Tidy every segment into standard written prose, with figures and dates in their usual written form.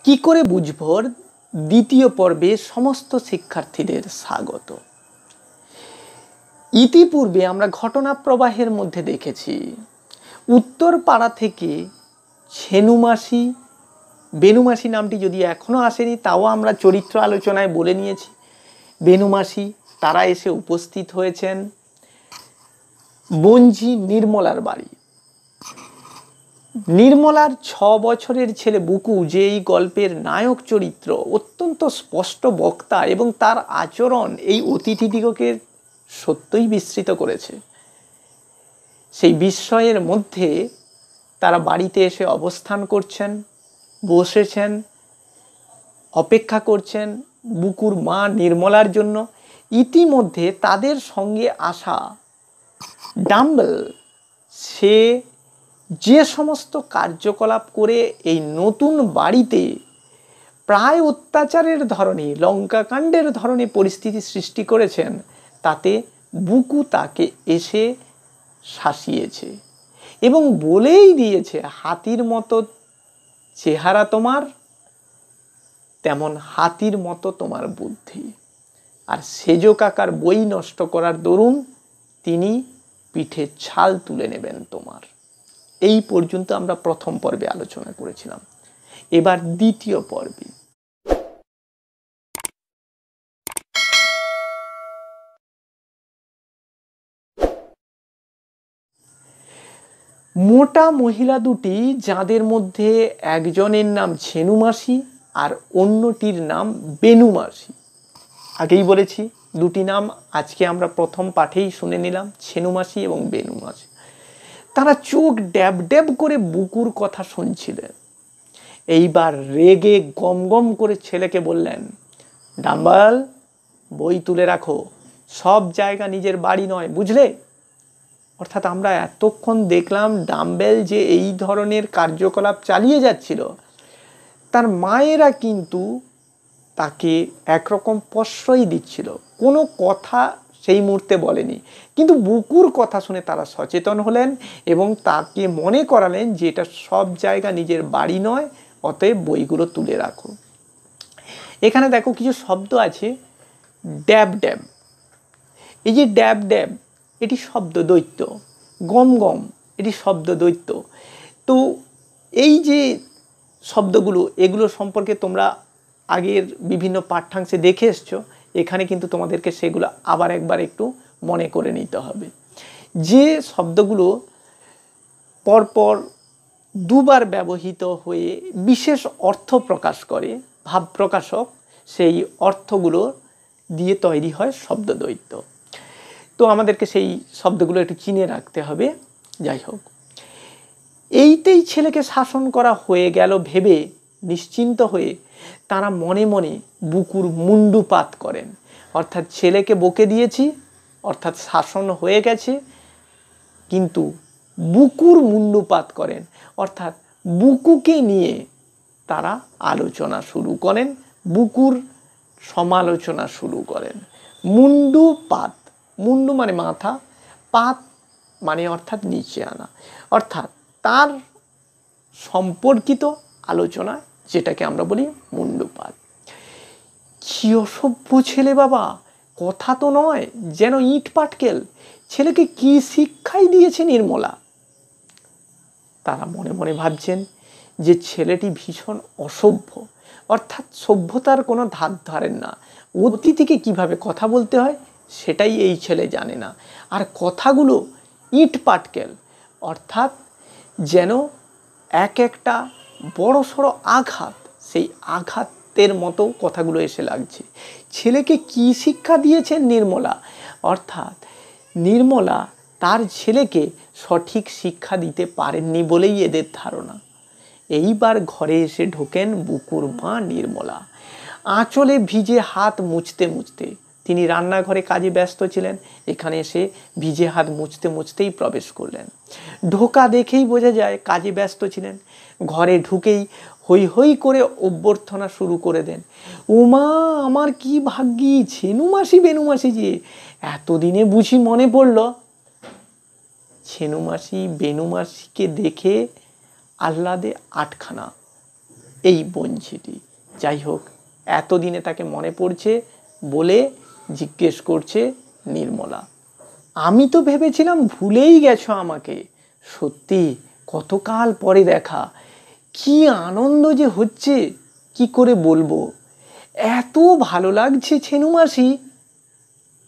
কি করে বুঝবো দ্বিতীয় পর্বে সমস্ত শিক্ষার্থীদের স্বাগত। ইতিপূর্বে আমরা ঘটনা প্রবাহের মধ্যে দেখেছি উত্তর পাড়া থেকে ছেনুমাসি, বেনুমাসি নামটি যদি এখনো আসেনি তাও আমরা চরিত্র আলোচনায় বলে নিয়েছি। বেনুমাসি তারা এসে উপস্থিত হয়েছেন বঞ্জি নির্মলার বাড়ি। নির্মলার 6 বছরের ছেলে বুকু, যে এই গল্পের নায়ক চরিত্র, অত্যন্ত স্পষ্ট বক্তা এবং তার আচরণ এই অতিথিদিগকে সত্যই বিস্মিত করেছে। সেই বিস্ময়ের মধ্যে তারা বাড়িতে এসে অবস্থান করছেন, বসেছেন, অপেক্ষা করছেন বুকুর মা নির্মলার জন্য। ইতিমধ্যে তাদের সঙ্গে আসা ডাম্বেল সে যে সমস্ত কার্যকলাপ করে এই নতুন বাড়িতে প্রায় অত্যাচারের ধরনে, লঙ্কাকাণ্ডের ধরনে পরিস্থিতি সৃষ্টি করেছেন, তাতে বুকু তাকে এসে শাসিয়েছে এবং বলেই দিয়েছে, হাতির মতো চেহারা তোমার, তেমন হাতির মতো তোমার বুদ্ধি। আর সেজ কাকার বই নষ্ট করার দরুন তিনি পিঠে ছাল তুলে নেবেন তোমার। এই পর্যন্ত আমরা প্রথম পর্বে আলোচনা করেছিলাম। এবার দ্বিতীয় পর্বে মোটা মহিলা দুটি, যাদের মধ্যে একজনের নাম ছেনুমাসি আর অন্যটির নাম বেনুমাসি। আগেই বলেছি দুটি নাম আজকে আমরা প্রথম পাঠেই শুনে নিলাম, ছেনুমাসি এবং বেনুমাসি। তারা চোখ ড্যাব ড্যাব করে বুকুর কথা শুনছিলেন। এইবার রেগে গম গম করে ছেলেকে বললেন, ডাম্বল, বই তুলে রাখো, সব জায়গা নিজের বাড়ি নয়, বুঝলে? অর্থাৎ আমরা এতক্ষণ দেখলাম ডাম্বেল যে এই ধরনের কার্যকলাপ চালিয়ে যাচ্ছিল, তার মায়েরা কিন্তু তাকে একরকম প্রশ্রয় দিচ্ছিল, কোনো কথা সেই মুহূর্তে বলেনি। কিন্তু বুকুর কথা শুনে তারা সচেতন হলেন এবং তাকে মনে করালেন যে এটা সব জায়গা নিজের বাড়ি নয়, অতএব বইগুলো তুলে রাখো। এখানে দেখো কিছু শব্দ আছে, ড্যাব ড্যাব। এই যে ড্যাব ড্যাব, এটি শব্দ দৈত্য। গম গম, এটি শব্দ দৈত্য। তো এই যে শব্দগুলো, এগুলো সম্পর্কে তোমরা আগের বিভিন্ন পাঠ্যাংশে দেখে এসছো, এখানে কিন্তু তোমাদেরকে সেগুলো আবার একবার একটু মনে করে নিতে হবে। যে শব্দগুলো পরপর দুবার ব্যবহৃত হয়ে বিশেষ অর্থ প্রকাশ করে, ভাব প্রকাশক, সেই অর্থগুলো দিয়ে তৈরি হয় শব্দদ্বৈত। তো আমাদেরকে সেই শব্দগুলো একটু চিনে রাখতে হবে। যাই হোক, এইতেই ছেলেকে শাসন করা হয়ে গেল ভেবে নিশ্চিন্ত হয়ে তারা মনে মনে বুকুর মুন্ডুপাত করেন। অর্থাৎ ছেলেকে বকে দিয়েছি, অর্থাৎ শাসন হয়ে গেছে, কিন্তু বুকুর মুন্ডুপাত করেন, অর্থাৎ বুকুকে নিয়ে তারা আলোচনা শুরু করেন, বুকুর সমালোচনা শুরু করেন। মুন্ডুপাত, মুন্ডু মানে মাথা, পাত মানে অর্থাৎ নিচে আনা, অর্থাৎ তার সম্পর্কিত আলোচনা, যেটাকে আমরা বলি মুন্ডুপাত। কি অসভ্য ছেলে বাবা, কথা তো নয়, যেন ইট পাটকেল। ছেলেকে কি শিক্ষাই দিয়েছে নির্মলা। তারা মনে মনে ভাবছেন যে ছেলেটি ভীষণ অসভ্য, অর্থাৎ সভ্যতার কোনো ধার ধারেন না। অতিথিকে কিভাবে কথা বলতে হয় সেটাই এই ছেলে জানে না। আর কথাগুলো ইট পাটকেল, অর্থাৎ যেন এক একটা বড় সড়ো আঘাত, সেই আঘাতের মতো কথাগুলো এসে লাগছে। ছেলেকে কি শিক্ষা দিয়েছেন নির্মলা? অর্থাৎ নির্মলা তার ছেলেকে সঠিক শিক্ষা দিতে পারেননি বলেই এদের ধারণা। এইবার ঘরে এসে ঢোকেন বুকুর মা নির্মলা। আঁচলে ভিজে হাত মুছতে মুছতে, তিনি রান্নাঘরে কাজে ব্যস্ত ছিলেন, এখানে এসে ভিজে হাত মুছতে মুছতেই প্রবেশ করলেন। ঢোকা দেখেই বোঝা যায় কাজে ব্যস্ত ছিলেন। ঘরে ঢুকেই হই হই করে অভ্যর্থনা শুরু করে দেন। উমা, আমার কি ভাগ্যি, ছেনুমাসি বেনুমাসি যে, এতদিনে বুঝি মনে পড়ল। ছেনুমাসি বেনুমাসিকে দেখে আহ্লাদে আটখানা। এই বঞ্চিটি। যাই হোক, এতদিনে তাকে মনে পড়ছে বলে জিজ্ঞেস করছে নির্মলা, আমি তো ভেবেছিলাম ভুলেই গেছো আমাকে। সত্যি কতকাল পরে দেখা, কি আনন্দ যে হচ্ছে কি করে বলবো, এত ভালো লাগছে ছেনু মাসি।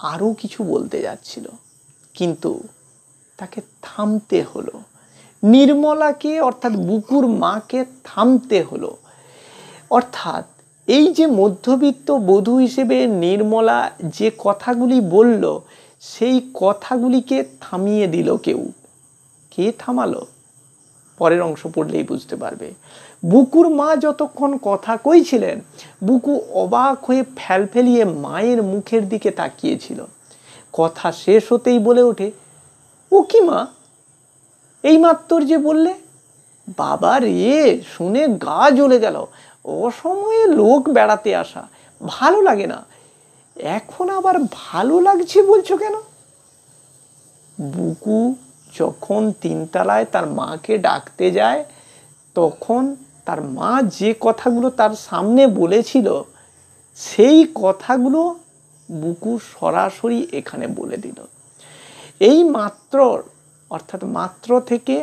আরও কিছু বলতে যাচ্ছিল, কিন্তু তাকে থামতে হলো। নির্মলাকে অর্থাৎ বুকুর মাকে থামতে হলো। অর্থাৎ এই যে মধ্যবিত্ত বধূ হিসেবে নির্মলা যে কথাগুলি বলল, সেই কথাগুলিকে থামিয়ে দিল কেউ। কে থামালো? পরের অংশ পড়লেই বুঝতে পারবে। বুকুর মা যতক্ষণ কথা কইছিলেন, বুকু অবাক হয়ে ফেলফেলিয়ে মায়ের মুখের দিকে তাকিয়েছিল। কথা শেষ হতেই বলে ওঠে, ও কি মা, এই মাত্র যে বললে? বাবা রে, শুনে গা জ্বলে গেল। অসময়ে লোক বেড়াতে আসা ভালো লাগে না, এখন আবার ভালো লাগছে বলছো কেন? বুকু যখন তিনতলায় তার মাকে ডাকতে যায়, তখন তার মা যে কথাগুলো তার সামনে বলেছিল, সেই কথাগুলো বুকু সরাসরি এখানে বলে দিল। এই মাত্র অর্থাৎ মাত্র থেকে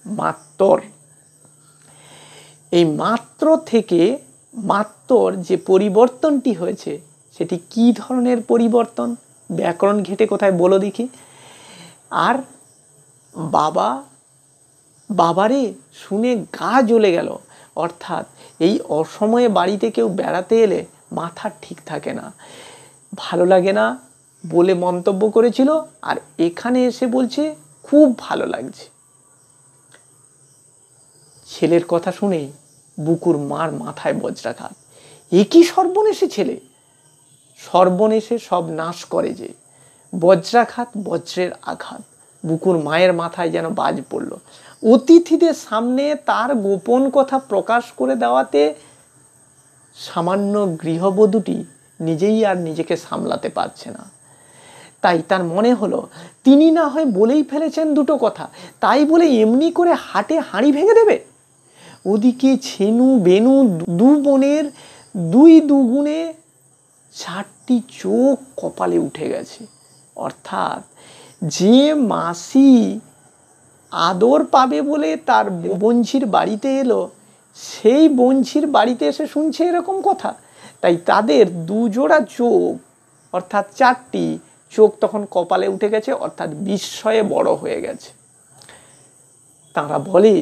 মাত্তর, এই মাত্র থেকে মাত্তর যে পরিবর্তনটি হয়েছে, সেটি কি ধরনের পরিবর্তন? ব্যাকরণ ঘেটে কোথায় বলো দেখি। আর বাবা, বাবারে শুনে গা জ্বলে গেল। অর্থাৎ এই অসময়ে বাড়িতে কেউ বেড়াতে এলে মাথা ঠিক থাকে না, ভালো লাগে না বলে মন্তব্য করেছিল, আর এখানে এসে বলছে খুব ভালো লাগছে। ছেলের কথা শুনেই বুকুর মার মাথায় বজ্রাঘাত। এ কি সর্বনেশে ছেলে! সর্বনেশে সব নাশ করে যে। বজ্রাঘাত, বজ্রের আঘাত। বুকুর মায়ের মাথায় যেন বাজ পড়ল। অতিথিদের সামনে তার গোপন কথা প্রকাশ করে দেওয়াতে সামান্য গৃহবধূটি নিজেই আর নিজেকে সামলাতে পারছে না। তাই তার মনে হলো, তিনি না হয় বলেই ফেলেছেন দুটো কথা, তাই বলে এমনি করে হাটে হাঁড়ি ভেঙে দেবে? ওদিকে ছেনু বেনু দু বোনের দুই দুগুণে 4টি চোখ কপালে উঠে গেছে। অর্থাৎ যে মাসি আদর পাবে বলে তার বঞ্চির বাড়িতে এলো, সেই বঞ্চির বাড়িতে এসে শুনছে এরকম কথা। তাই তাদের দুজোড়া চোখ অর্থাৎ 4টি চোখ তখন কপালে উঠে গেছে, অর্থাৎ বিস্ময়ে বড় হয়ে গেছে। তারা বলে,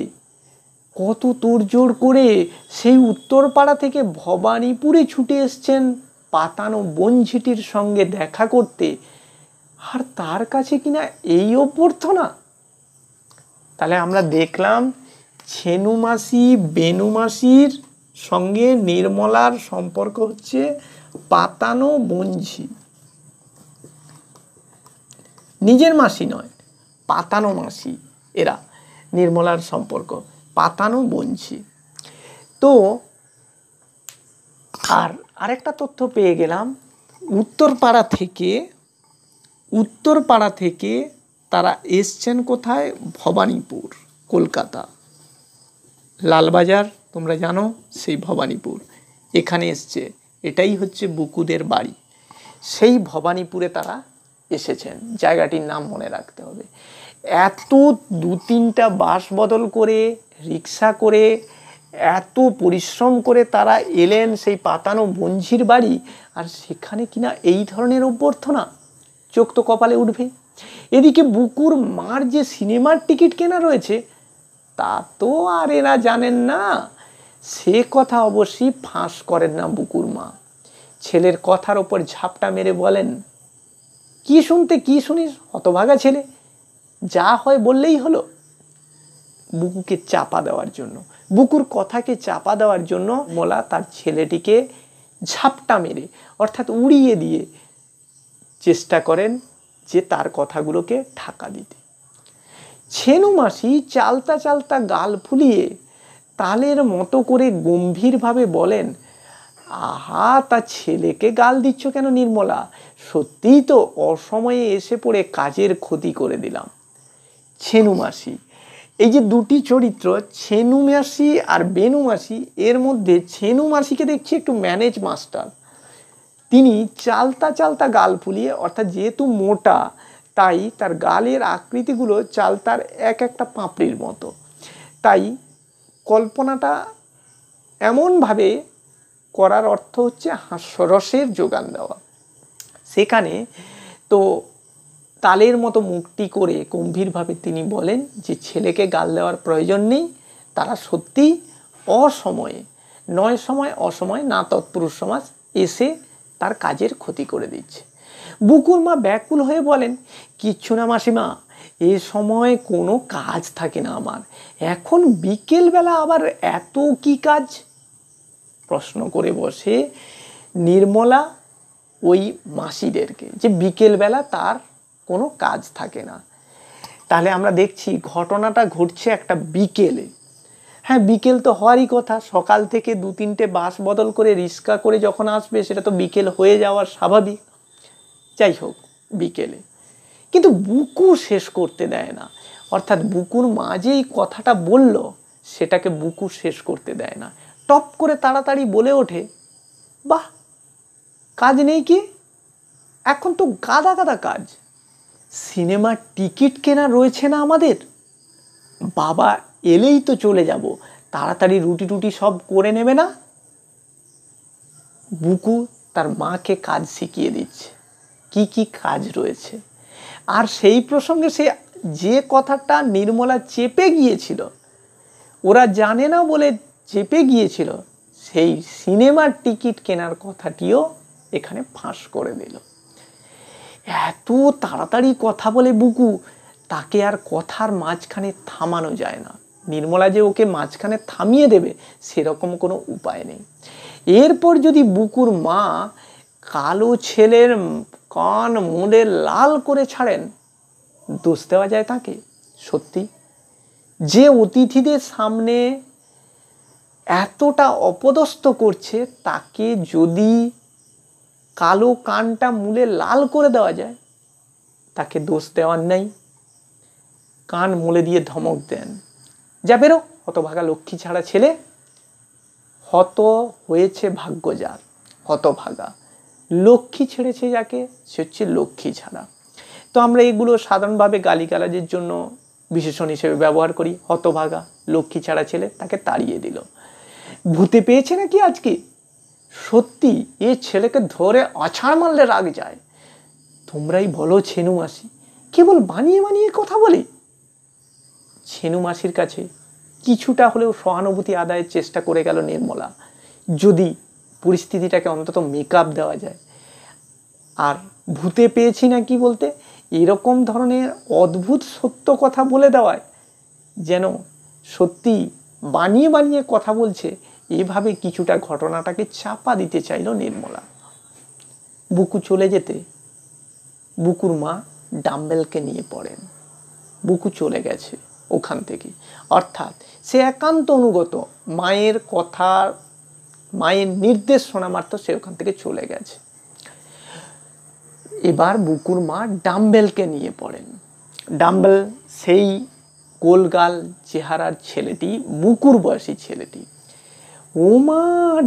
কত তোড়জোড় করে সেই উত্তরপাড়া থেকে ভবানীপুরে ছুটে এসছেন পাতানো বঞ্চিটির সঙ্গে দেখা করতে, আর তার কাছে কিনা এই অভ্যর্থনা। তাহলে আমরা দেখলাম ছেনু মাসি বেনু মাসির সঙ্গে নির্মলার সম্পর্ক হচ্ছে পাতানো বঞ্চি। নিজের মাসি নয়, পাতানো মাসি এরা, নির্মলার সম্পর্ক পাতানো বঞ্চি। তো আর আরেকটা তথ্য পেয়ে গেলাম, উত্তরপাড়া থেকে তারা এসছেন কোথায়? ভবানীপুর, কলকাতা। লালবাজার তোমরা জানো, সেই ভবানীপুর এখানে এসছে। এটাই হচ্ছে বুকুদের বাড়ি। সেই ভবানীপুরে তারা এসেছেন, জায়গাটির নাম মনে রাখতে হবে। এত 2-3টা বাস বদল করে, রিক্সা করে, এত পরিশ্রম করে তারা এলেন সেই পাতানো বঞ্চির বাড়ি, আর সেখানে কিনা এই ধরনের অভ্যর্থনা। চোখ তো কপালে উঠবে। এদিকে বুকুর মার যে সিনেমার টিকিট কেনা রয়েছে, তা তো আর এরা জানেন না। সে কথা অবশ্যই ফাঁস করেন না বুকুর মা। ছেলের কথার ওপর ঝাপটা মেরে বলেন, কি শুনিস হতভাগা ছেলে, যা হয় বললেই হলো। বুকুকে চাপা দেওয়ার জন্য, বুকুর কথাকে চাপা দেওয়ার জন্য মোলা তার ছেলেটিকে ঝাপটা মেরে অর্থাৎ উড়িয়ে দিয়ে চেষ্টা করেন যে তার কথাগুলোকে ঢাকা দিতে। ছেনু মাসি চালতা চালতা গাল ফুলিয়ে তালের মতো করে গম্ভীরভাবে বলেন, আহা, তা ছেলেকে গাল দিচ্ছ কেন নির্মলা? সত্যিই তো অসময়ে এসে পড়ে কাজের ক্ষতি করে দিলাম। ছেনু মাসি এই যে দুটি চরিত্র ছেনু মাসি আর বেনু মাসি, এর মধ্যে ছেনু মাসিকে দেখছি একটু ম্যানেজ মাস্টার। তিনি চালতা চালতা গাল ফুলিয়ে, অর্থাৎ যেহেতু মোটা তাই তার গালের আকৃতিগুলো চালতার এক একটা পাপড়ির মতো, তাই কল্পনাটা এমনভাবে করার অর্থ হচ্ছে হাস্যরসের যোগান দেওয়া। সেখানে তো তালের মতো মুখটি করে গম্ভীরভাবে তিনি বলেন যে ছেলেকে গাল দেওয়ার প্রয়োজন নেই, তারা সত্যি অসময়ে, নয় সময় অসময় না তৎপুরুষ সমাজ এসে তার কাজের ক্ষতি করে দিচ্ছে। বুকুর মা ব্যাকুল হয়ে বলেন, কিচ্ছু না মাসিমা, এ সময় কোনো কাজ থাকে না আমার, এখন বিকেলবেলা আবার এত কি কাজ? প্রশ্ন করে বসে নির্মলা ওই মাসিদেরকে যে বিকেলবেলা তার কোনো কাজ থাকে না। তাহলে আমরা দেখছি ঘটনাটা ঘটছে একটা বিকেলে। হ্যাঁ, বিকেল তো হওয়ারই কথা, সকাল থেকে 2-3টে বাস বদল করে রিক্সা করে যখন আসবে সেটা তো বিকেল হয়ে যাওয়ার স্বাভাবিক। যাই হোক, বিকেলে কিন্তু বুকু শেষ করতে দেয় না, অর্থাৎ বুকুর মা যে এই কথাটা বলল সেটাকে বুকু শেষ করতে দেয় না। টপ করে তাড়াতাড়ি বলে ওঠে, বাহ, কাজ নেই কি? এখন তো গাদা গাদা কাজ, সিনেমার টিকিট কেনা রয়েছে না আমাদের, বাবা এলেই তো চলে যাব, তাড়াতাড়ি রুটি টুটি সব করে নেবে না? বুকু তার মাকে কাজ শিখিয়ে দিচ্ছে, কি কি কাজ রয়েছে। আর সেই প্রসঙ্গে সে যে কথাটা নির্মলা চেপে গিয়েছিল, ওরা জানে না বলে চেপে গিয়েছিল, সেই সিনেমার টিকিট কেনার কথাটিও এখানে ফাঁস করে দিল। এত তাড়াতাড়ি কথা বলে বুকু, তাকে আর কথার মাঝখানে থামানো যায় না। নির্মলা যে ওকে মাঝখানে থামিয়ে দেবে সেরকম কোনো উপায় নেই। এরপর যদি বুকুর মা কালো ছেলের কান মুড়ে লাল করে ছাড়েন, দোষ দেওয়া যায় তাকে? সত্যি যে অতিথিদের সামনে এতটা অপদস্থ করছে, তাকে যদি কালো কানটা মুলে লাল করে দেওয়া যায়, তাকে দোষ দেওয়ার নেই। কান মুলে দিয়ে ধমক দেন, যা বেরো হতভাগা লক্ষ্মী ছাড়া ছেলে। হত হয়েছে ভাগ্য যার, হতভাগা। লক্ষ্মী ছেড়েছে যাকে, সে হচ্ছে লক্ষ্মী ছাড়া। তো আমরা এগুলো সাধারণভাবে গালিগালাজের জন্য বিশেষণ হিসেবে ব্যবহার করি। হতভাগা, লক্ষ্মী ছাড়া ছেলে, তাকে তাড়িয়ে দিল। ভূতে পেয়েছে নাকি আজকে? সত্যি এ ছেলেকে ধরে আছাড় মারলে রাগ যায়। তোমরাই বলো ছেনু মাসি, কেবল বানিয়ে বানিয়ে কথা বলে। ছেনু মাসির কাছে কিছুটা হলেও সহানুভূতি আদায়ের চেষ্টা করে গেল নির্মলা, যদি পরিস্থিতিটাকে অন্তত মেকআপ দেওয়া যায়। আর ভূতে পেয়েছি না কি বলতে, এরকম ধরনের অদ্ভুত সত্য কথা বলে দেওয়ায় যেন সত্যি বানিয়ে বানিয়ে কথা বলছে, এভাবে কিছুটা ঘটনাটাকে চাপা দিতে চাইল নির্মলা। বুকু চলে যেতে বুকুর মা ডাম্বেলকে নিয়ে পড়েন। বুকু চলে গেছে ওখান থেকে, অর্থাৎ সে একান্ত অনুগত, মায়ের কথা, মায়ের নির্দেশ শোনা মাত্র সে ওখান থেকে চলে গেছে। এবার বুকুর মা ডাম্বেলকে নিয়ে পড়েন। ডাম্বেল সেই গোলগাল চেহারার ছেলেটি, বুকুর বয়সী ছেলেটি। ও মা,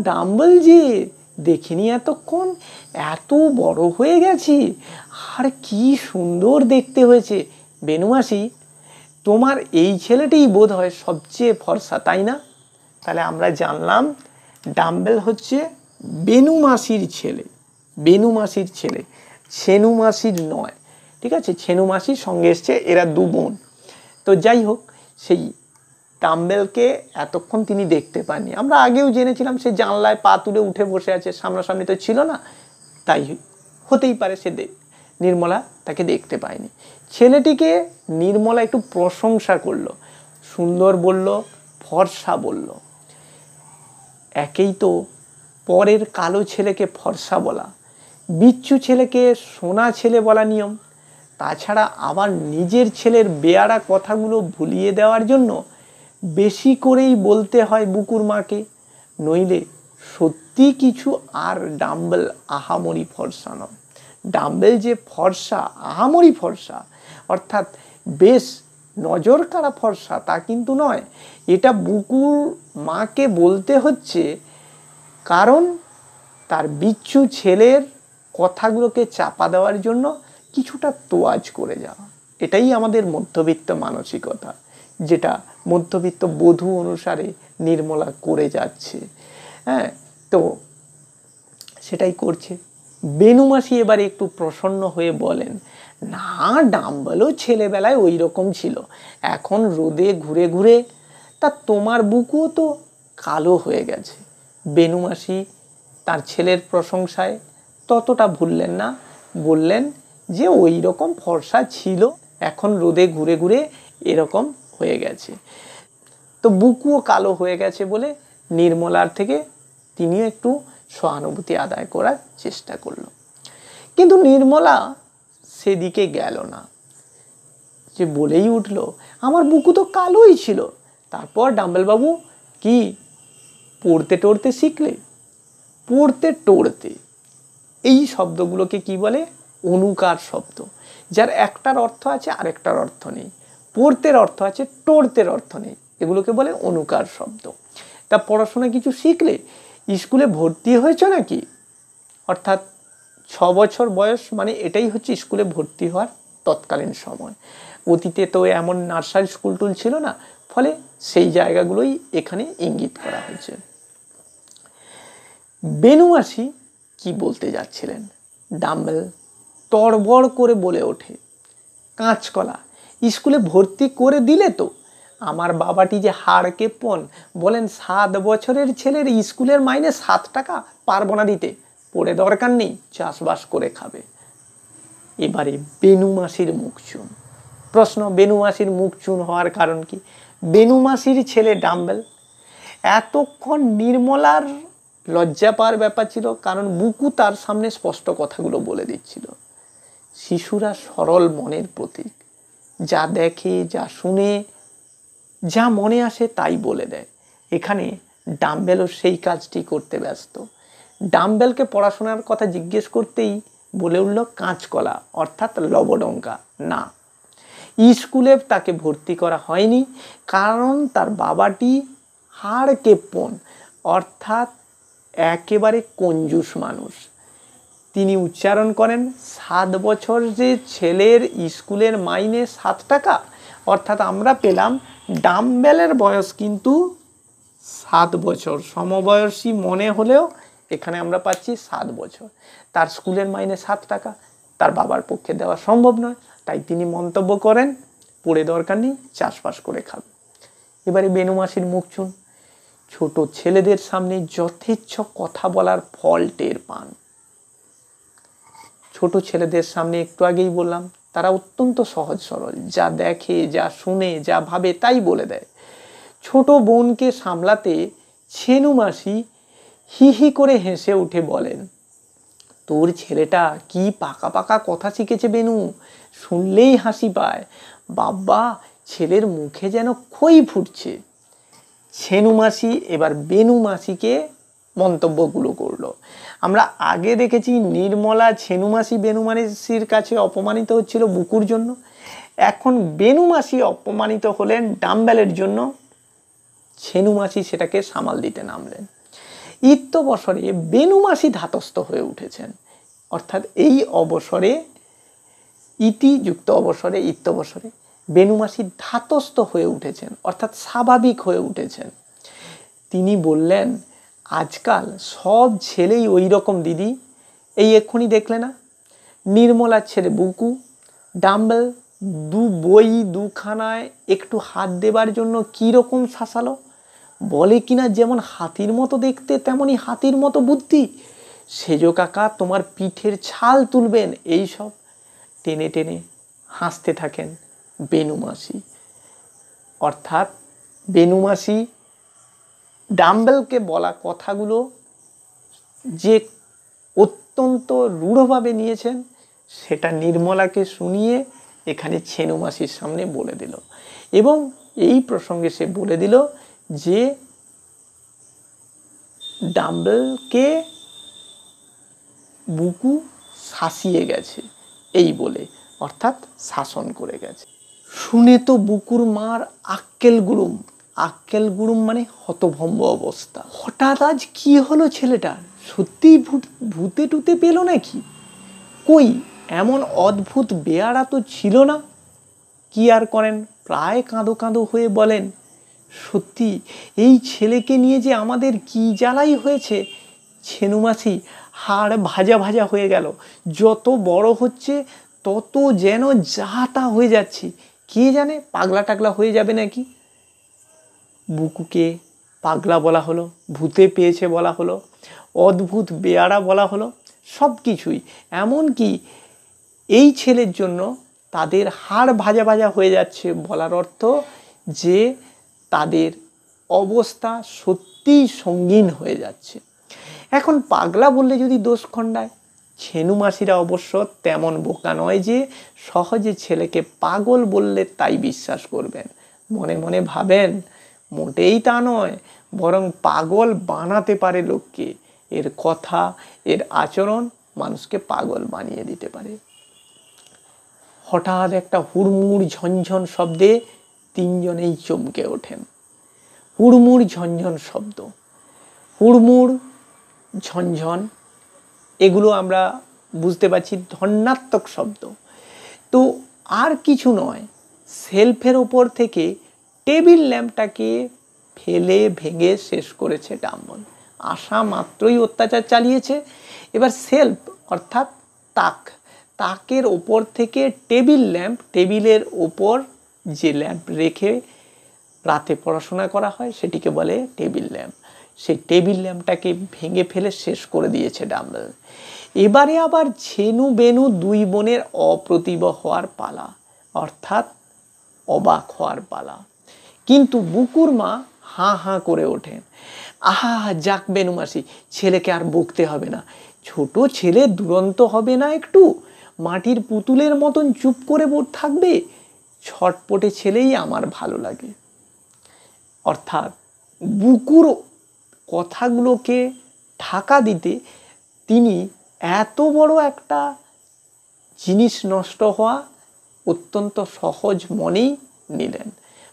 ডাম্বেল যে দেখিনি এতক্ষণ, এত বড় হয়ে গেছি, আর কি সুন্দর দেখতে হয়েছে। বেনু মাসি, তোমার এই ছেলেটিই বোধ হয় সবচেয়ে ফর্সা, তাই না? তাহলে আমরা জানলাম ডাম্বেল হচ্ছে বেনু মাসির ছেলে, বেনু মাসির ছেলে, ছেনু মাসির নয়। ঠিক আছে, ছেনু মাসির সঙ্গে এসছে, এরা দু বোন। তো যাই হোক, সেই ডাম্বেলকে এতক্ষণ তিনি দেখতে পাননি। আমরা আগেও জেনেছিলাম সে জানলায় পা তুলে উঠে বসে আছে, সামনাসামনি তো ছিল না, তাই হতেই পারে সে নির্মলা তাকে দেখতে পায়নি। ছেলেটিকে নির্মলা একটু প্রশংসা করলো, সুন্দর বলল, ফর্সা বলল। একেই তো পরের কালো ছেলেকে ফর্সা বলা, বিচ্ছু ছেলেকে সোনা ছেলে বলা নিয়ম, তাছাড়া আবার নিজের ছেলের বেয়াড়া কথাগুলো ভুলিয়ে দেওয়ার জন্য বেশি করেই বলতে হয় বুকুর মাকে, নইলে সত্যি কিছু আর ডাম্বেল আহামরি ফর্সা নয়। ডাম্বেল যে ফর্সা, আহামরি ফর্সা, অর্থাৎ বেশ নজর কাড়া ফর্সা তা কিন্তু নয়, এটা বুকুর মাকে বলতে হচ্ছে, কারণ তার বিচ্ছু ছেলের কথাগুলোকে চাপা দেওয়ার জন্য কিছুটা তোয়াজ করে যাওয়া। এটাই আমাদের মধ্যবিত্ত মানসিকতা, যেটা মধ্যবিত্ত বধূ অনুসারে নির্মলা করে যাচ্ছে। হ্যাঁ, তো সেটাই করছে। বেনুমাসি এবারে একটু প্রসন্ন হয়ে বলেন, না, ডাম্বেলও ছেলেবেলায় ওই রকম ছিল, এখন রোদে ঘুরে ঘুরে তা তোমার বুকুও তো কালো হয়ে গেছে। বেনুমাসি তার ছেলের প্রশংসায় ততটা ভুললেন না, বললেন যে ওই রকম ফর্সা ছিল, এখন রোদে ঘুরে ঘুরে এরকম হয়ে গেছে। তো বুকুও কালো হয়ে গেছে বলে নির্মলার থেকে তিনিও একটু সহানুভূতি আদায় করার চেষ্টা করল। কিন্তু নির্মলা সেদিকে গেল না, যে বলেই উঠল, আমার বুকু তো কালোই ছিল। তারপর ডাম্বেলবাবু কি পড়তে টড়তে শিখলে? পড়তে টড়তে এই শব্দগুলোকে কি বলে? অনুকার শব্দ, যার একটার অর্থ আছে আরেকটার অর্থ নেই। পড়তের অর্থ আছে, টড়তের অর্থ নেই, এগুলোকে বলে অনুকার শব্দ। তা পড়াশোনা কিছু শিখলে? স্কুলে ভর্তি হয়েছ নাকি? অর্থাৎ 6 বছর বয়স মানে এটাই হচ্ছে স্কুলে ভর্তি হওয়ার তৎকালীন সময়। অতীতে তো এমন নার্সারি স্কুল টুল ছিল না, ফলে সেই জায়গাগুলোই এখানে ইঙ্গিত করা হয়েছে। বেনুমাসি কি বলতে যাচ্ছিলেন, ডাম্বেল তড়বড় করে বলে ওঠে, কাঁচকলা, স্কুলে ভর্তি করে দিলে তো? আমার বাবাটি যে হাড়কে পণ, বলেন 7 বছরের ছেলের স্কুলের মাইনে 7 টাকা পারবো না দিতে, পড়ে দরকার নেই, চাষবাস করে খাবে। এবারে বেনুমাসির মুখ চুন। প্রশ্ন, বেনুমাসির মুখ চুন হওয়ার কারণ কি? বেনুমাসির ছেলে ডাম্বেল। এতক্ষণ নির্মলার লজ্জা পাওয়ার ব্যাপার ছিল, কারণ বুকু তার সামনে স্পষ্ট কথাগুলো বলে দিচ্ছিল। শিশুরা সরল মনের প্রতীক, যা দেখে, যা শুনে, যা মনে আসে তাই বলে দেয়। এখানে ডাম্বেলও সেই কাজটি করতে ব্যস্ত। ডাম্বেলকে পড়াশোনার কথা জিজ্ঞেস করতেই বলে উঠল কাঁচকলা, অর্থাৎ লবডঙ্কা। না, স্কুলে তাকে ভর্তি করা হয়নি, কারণ তার বাবাটি হাড় কেপ্পন, অর্থাৎ একেবারে কঞ্জুস মানুষ। তিনি উচ্চারণ করেন, 7 বছর যে ছেলের স্কুলের মাইনে 7 টাকা, অর্থাৎ আমরা পেলাম ডাম্বেলের বয়স কিন্তু 7 বছর, সমবয়সী মনে হলেও এখানে আমরা পাচ্ছি 7 বছর। তার স্কুলের মাইনে 7 টাকা, তার বাবার পক্ষে দেওয়া সম্ভব নয়, তাই তিনি মন্তব্য করেন, পড়ে দরকার নেই, চাষবাস করে খাবে। এবারে বেনুমাসির মুখ চুন। ছোট ছেলেদের সামনে যথেচ্ছ কথা বলার ফল টের পান। ছোট ছেলেদের সামনে একটু আগেই বললাম, তারা অত্যন্ত সহজ সরল, যা দেখে, যা শুনে, যা ভাবে তাই বলে দেয়। ছোট বোনকে সামলাতে ছেনু মাসি হি হি করে হেসে উঠে বলেন, তোর ছেলেটা কি পাকা পাকা কথা শিখেছে বেনু, শুনলেই হাসি পায়। বাবা, ছেলের মুখে যেন খই ফুটছে। ছেনু মাসি এবার বেনু মাসিকে মন্তব্যগুলো করলো। আমরা আগে দেখেছি নির্মলা ছেনু মাসি বেনু মাসির কাছে অপমানিত হচ্ছিল বুকুর জন্য, এখন বেনু মাসি অপমানিত হলেন ডাম্বেলের জন্য। ছেনু মাসি সেটাকে সামাল দিতে নামলেন। ইত্যবসরে বেনু মাসি ধাতস্থ হয়ে উঠেছেন, অর্থাৎ এই অবসরে, ইতি যুক্ত অবসরে, ইত্যবসরে বেনু মাসি ধাতস্থ হয়ে উঠেছেন, অর্থাৎ স্বাভাবিক হয়ে উঠেছেন। তিনি বললেন, আজকাল সব ছেলেই ওই রকম দিদি, এই এক্ষুনি দেখলে না, নির্মলার ছেলে বুকু, ডাম্বেল বই দুখানায় একটু হাত দেবার জন্য কীরকম শাসালো, বলে কিনা যেমন হাতির মতো দেখতে তেমনি হাতির মতো বুদ্ধি, সেজো কাকা তোমার পিঠের ছাল তুলবেন, এই সব টেনে টেনে হাসতে থাকেন বেনু মাসি। অর্থাৎ বেনু মাসি ডাম্বেলকে বলা কথাগুলো যে অত্যন্ত রূঢ়ভাবে নিয়েছেন, সেটা নির্মলাকে শুনিয়ে এখানে ছেনু মাসির সামনে বলে দিল। এবং এই প্রসঙ্গে সে বলে দিল যে ডাম্বেলকে বুকু শাসিয়ে গেছে, এই বলে, অর্থাৎ শাসন করে গেছে। শুনে তো বুকুর মার আক্কেল গুড়ুম মানে হতভম্ব অবস্থা। হঠাৎ আজ কি হলো ছেলেটার? সত্যিই ভূতে টুতে পেল নাকি? কই, এমন অদ্ভুত বেয়ারা তো ছিল না। কি আর করেন, প্রায় কাঁদো কাঁদো হয়ে বলেন, সত্যি এই ছেলেকে নিয়ে যে আমাদের কি জ্বালাই হয়েছে। ছেনুমাসি হাড় ভাজা ভাজা হয়ে গেল। যত বড় হচ্ছে তত যেন যা তা হয়ে যাচ্ছে। কে জানে পাগলা টাগলা হয়ে যাবে নাকি। বুকুকে পাগলা বলা হলো, ভূতে পেয়েছে বলা হলো, অদ্ভুত বেয়ারা বলা হলো, সব কিছুই। এমনকি এই ছেলের জন্য তাদের হাড় ভাজা ভাজা হয়ে যাচ্ছে বলার অর্থ যে তাদের অবস্থা সত্যিই সঙ্গীন হয়ে যাচ্ছে। এখন পাগলা বললে যদি দোষ খণ্ডায়, ছেনু মাসিরা অবশ্য তেমন বোকা নয় যে সহজে ছেলেকে পাগল বললে তাই বিশ্বাস করবেন। মনে মনে ভাবেন, মোটেই তা নয়, বরং পাগল বানাতে পারে লোককে। এর কথা, এর আচরণ মানুষকে পাগল বানিয়ে দিতে পারে। হঠাৎ একটা হুড়মুড় ঝনঝন শব্দে তিনজনেই চমকে ওঠেন। হুড়মুড় ঝনঝন শব্দ, হুড়মুড় ঝনঝন, এগুলো আমরা বুঝতে পারছি ধন্যাত্মক শব্দ। তো আর কিছু নয়, সেলফের ওপর থেকে টেবিল ল্যাম্পটাকে ফেলে ভেঙে শেষ করেছে ডাম্বল। আসা মাত্রই অত্যাচার চালিয়েছে। এবার সেলফ অর্থাৎ তাকের ওপর থেকে টেবিলের ওপর যে ল্যাম্প রেখে রাতে পড়াশোনা করা হয় সেটিকে বলে টেবিল ল্যাম্প। সেই টেবিল ল্যাম্পটাকে ভেঙে ফেলে শেষ করে দিয়েছে ডাম্বল। এবারে আবার ছেনু বেনু দুই বোনের অপ্রতিভ হওয়ার পালা, অর্থাৎ অবাক হওয়ার পালা। কিন্তু বুকুর মা হাঁ হাঁ করে ওঠেন। আহা, যাক বেনু মাসি, ছেলেকে আর বকতে হবে না। ছোট ছেলে দুরন্ত হবে না একটু? মাটির পুতুলের মতন চুপ করে থাকবে? ছটপটে ছেলেই আমার ভালো লাগে। অর্থাৎ বুকুর কথাগুলোকে ঢাকা দিতে তিনি এত বড় একটা জিনিস নষ্ট হওয়া অত্যন্ত সহজ মনেই নিলেন।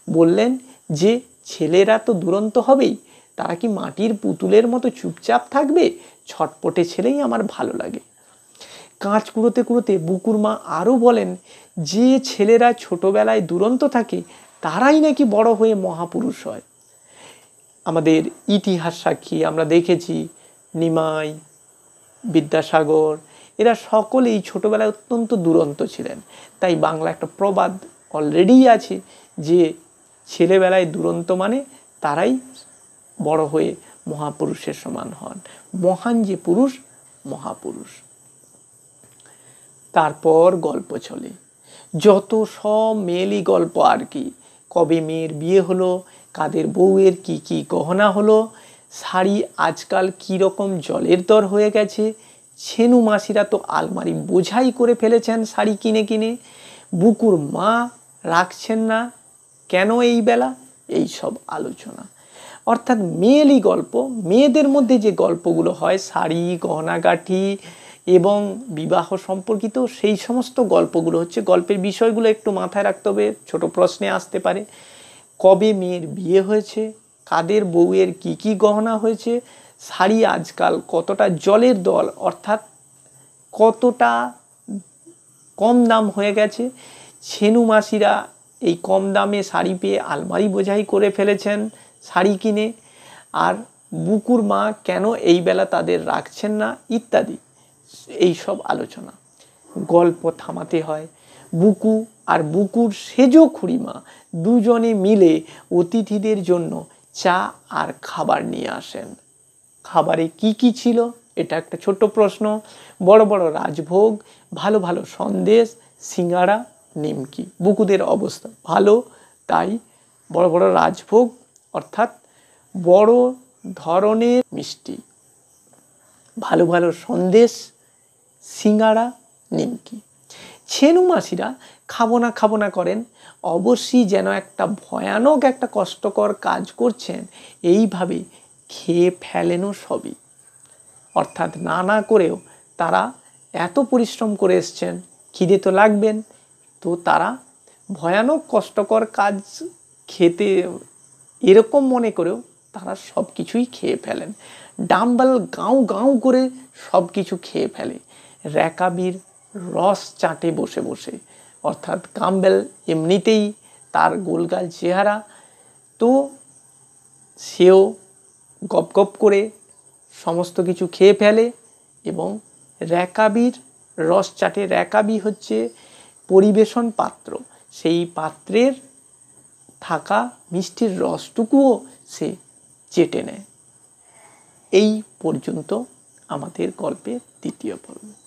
বললেন যে ছেলেরা তো দুরন্ত হবেই, তারা কি মাটির পুতুলের মতো চুপচাপ থাকবে? ছটপটে ছেলেই আমার ভালো লাগে। কাঁচ কুড়োতে কুড়োতে বুকুর মা আরও বলেন, যে ছেলেরা ছোটবেলায় দুরন্ত থাকে তারাই নাকি বড় হয়ে মহাপুরুষ হয়। আমাদের ইতিহাস সাক্ষী আমরা দেখেছি, নিমাই, বিদ্যাসাগর, এরা সকলেই ছোটবেলায় অত্যন্ত দুরন্ত ছিলেন। তাই বাংলা একটা প্রবাদ অলরেডি আছে যে ছেলেবেলায় দুরন্ত মানে তারাই বড় হয়ে মহাপুরুষের সমান হন। মহান যে পুরুষ, মহাপুরুষ। তারপর গল্প চলে, যত সব মেয়েলি গল্প আর কি। কবে মেয়ের বিয়ে হলো, কাদের বউয়ের কি কি গহনা হলো, শাড়ি আজকাল কীরকম জলের দর হয়ে গেছে। ছেনু মাসিরা তো আলমারি বোঝাই করে ফেলেছেন শাড়ি কিনে কিনে। বুকুর মা রাখছেন না কেন এই বেলা, এই সব আলোচনা। অর্থাৎ মেয়েলি গল্প, মেয়েদের মধ্যে যে গল্পগুলো হয় শাড়ি, গহনাগাঠি এবং বিবাহ সম্পর্কিত, সেই সমস্ত গল্পগুলো হচ্ছে। গল্পের বিষয়গুলো একটু মাথায় রাখতে হবে, ছোট প্রশ্নে আসতে পারে। কবে মেয়ের বিয়ে হয়েছে, কাদের বউয়ের কি কি গহনা হয়েছে, শাড়ি আজকাল কতটা জলের দর অর্থাৎ কতটা কম দাম হয়ে গেছে। ছেনু মাসিরা এই কম দামে শাড়ি পেয়ে আলমারি বোঝাই করে ফেলেছেন শাড়ি কিনে। আর বুকুর মা কেন এই বেলা তাদের রাখছেন না ইত্যাদি, এই সব আলোচনা। গল্প থামাতে হয়। বুকু আর বুকুর সেজ খুড়িমা দুজনে মিলে অতিথিদের জন্য চা আর খাবার নিয়ে আসেন। খাবারে কি কি ছিল এটা একটা ছোট্ট প্রশ্ন। বড় বড় রাজভোগ, ভালো ভালো সন্দেশ, সিঙ্গারা, নিমকি। বুকুদের অবস্থা ভালো, তাই বড় বড় রাজভোগ অর্থাৎ বড় ধরনের মিষ্টি, ভালো ভালো সন্দেশ, সিঙ্গারা, নিমকি। ছেনু মাসিরা খাবো না করেন, অবশ্যই যেন একটা ভয়ানক একটা কষ্টকর কাজ করছেন এইভাবে খেয়ে ফেলেনও সবই। অর্থাৎ না করেও তারা এত পরিশ্রম করে এসছেন, খিদে তো লাগবেন, তো তারা ভয়ানক কষ্টকর কাজ খেতে এরকম মনে করেও তারা সব কিছুই খেয়ে ফেলেন। ডাম্বেল গাঁও গাঁও করে সব কিছু খেয়ে ফেলে র্যাকাবির রস চাটে বসে বসে। অর্থাৎ গাম্বেল এমনিতেই তার গোলগাল চেহারা, তো সেও গপ গপ করে সমস্ত কিছু খেয়ে ফেলে এবং র্যাকাবির রস চাটে। র্যাকাবি হচ্ছে পরিবেশন পাত্র, সেই পাত্রের থাকা মিষ্টির রসটুকুও সে চেটে নেয়। এই পর্যন্ত আমাদের গল্পের দ্বিতীয় পর্ব।